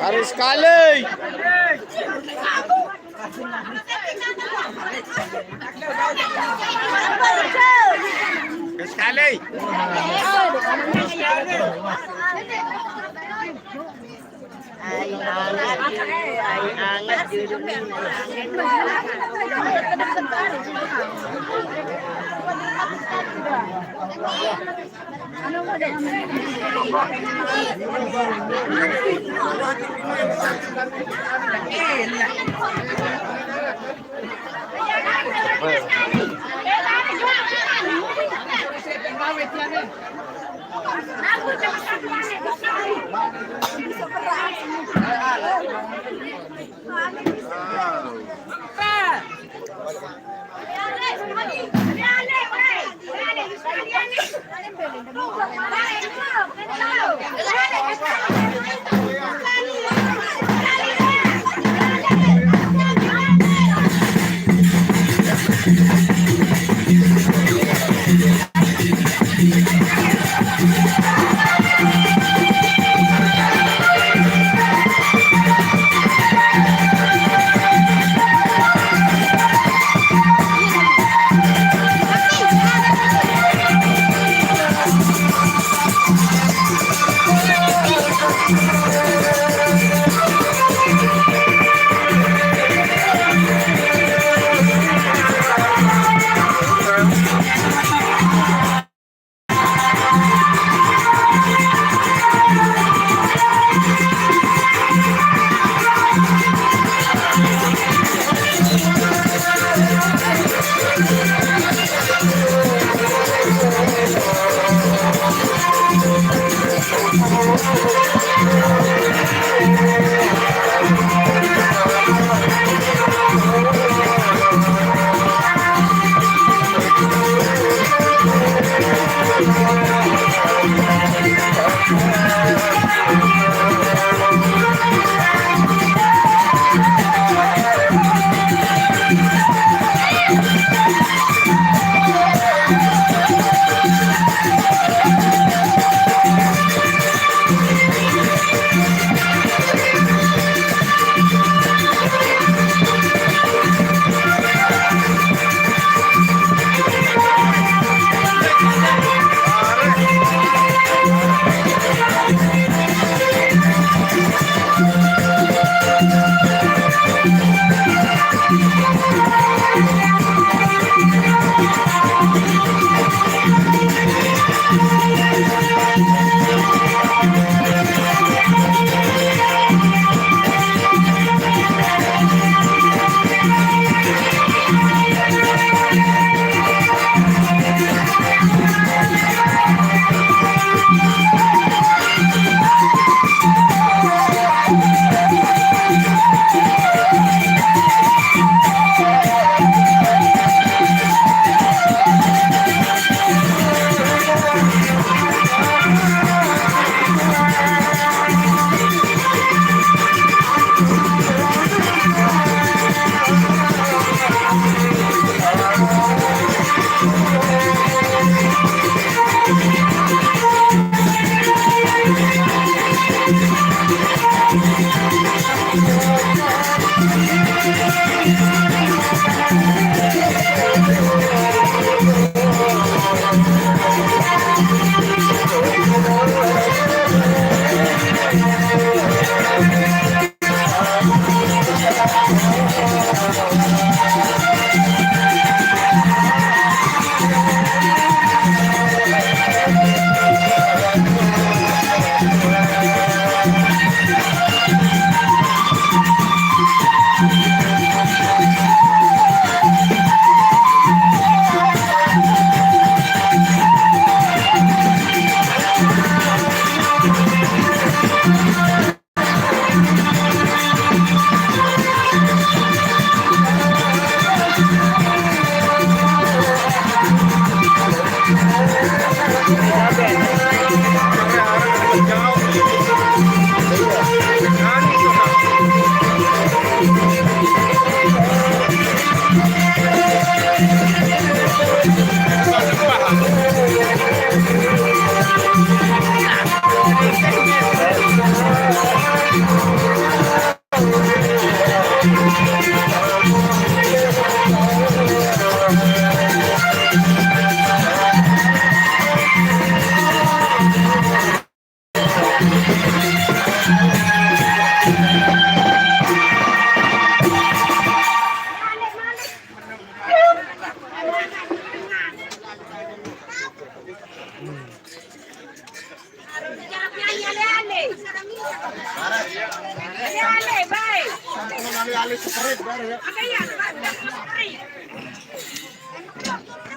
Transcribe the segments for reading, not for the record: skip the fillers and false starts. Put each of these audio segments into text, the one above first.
Harus sekali. Sekali. Ay angat judulnya.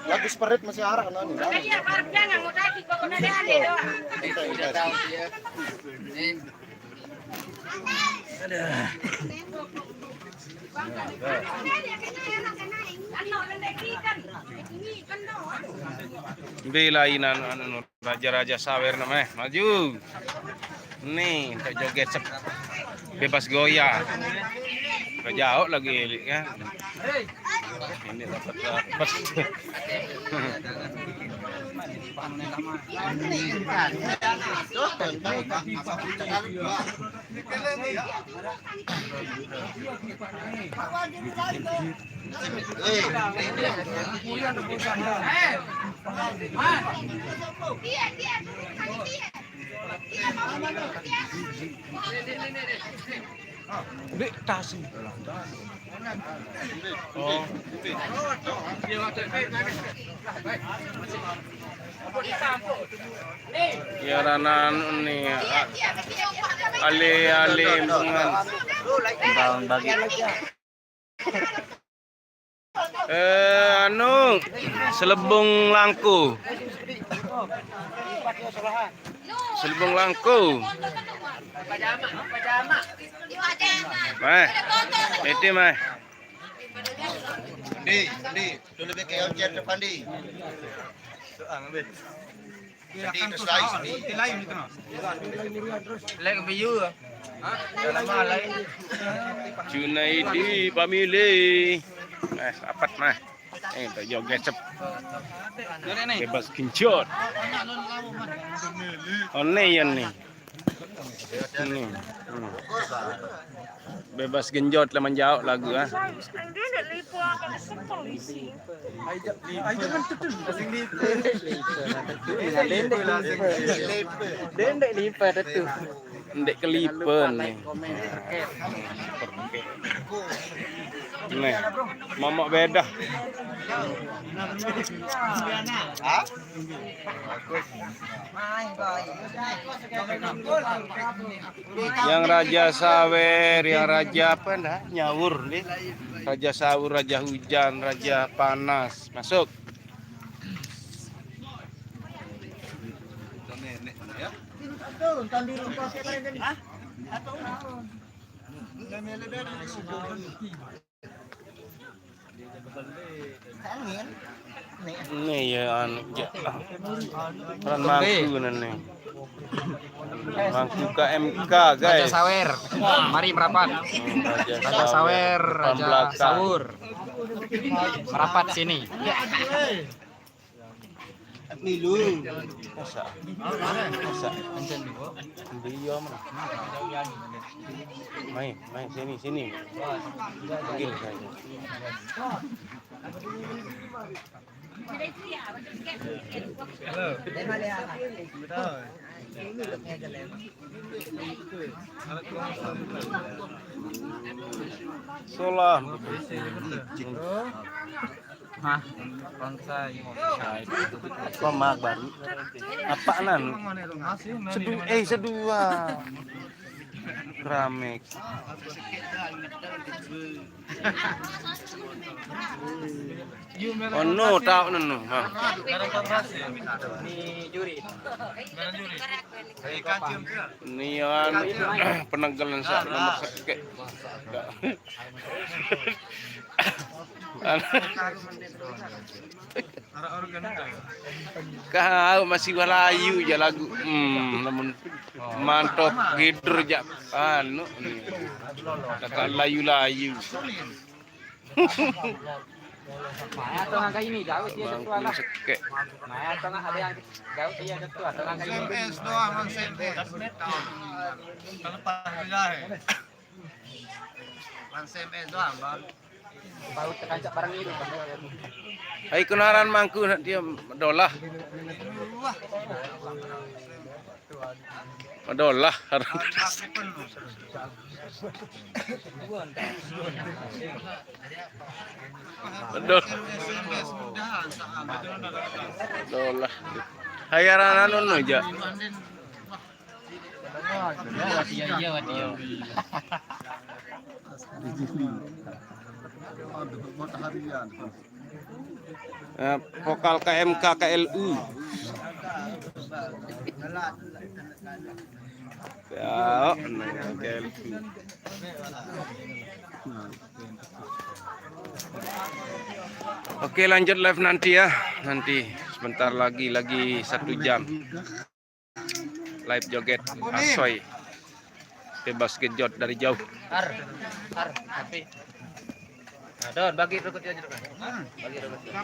Lagi separit masih arah kan? Iya, parknya nggak mau tadi kok udah ada doang. Bilainan anu raja-raja sawer namanya maju nih tak joget bebas goyah jauh lagi ya ini dapat Dek tas. Oh. Ya ranan ini ale bungan Tahun bagi. anu selebung langku Selubung langku. Mai. Itu mai. Di, tu lebih ke objek depan di. Di tu slice di. Junaidi pamilih. Apat mah. Tak joget cep. Bebas kincot. One yan nih. Ini. Bebas genjot lah menjauh lagu ah. Ndek kelipen nih. Nih, momok beda. Yang Raja Sawer, yang Raja apa dah? Nyawur nih. Raja Sawer, Raja Hujan, Raja Panas. Masuk. Nih ya anu ya. Peran mangku nih. Mangku KMK guys. Raja Sawer, mari merapat. Raja Sawer, Raja Sawur, merapat sini. Milu. Masa. Dia mana? Main sini. Panggil saya. Salam. Hah, bangsa Komak baru. Apaanan? Sedua. Keramik. Oh no, tahu no. Ini yang penanggalan sa nomor sakit. Kau masih walayu ya lagu. Namun mantap gider jak anu ni. Kakak layu-layu. Maya atau ngangka ini gawe dia ketua lah. Sekek. Maya atau nggak ada yang gawe dia ketua atau ngangka ini. SMS doang, Bang SMS. Kalau pas Bang SMS doang, Bang. Baru terkancak barang itu. Hai kenaran mangku dia dolah. Dolah. Dolah. Hayaran anu aja. Iya. Vokal KMK KLU. Ya, KLU. Oke, lanjut live nanti ya. Nanti sebentar lagi 1 jam. Live joget asoy. Bebas genjot dari jauh. Tapi. Nah, Don, bagi rukutnya aja, Don. Bagi rukutnya.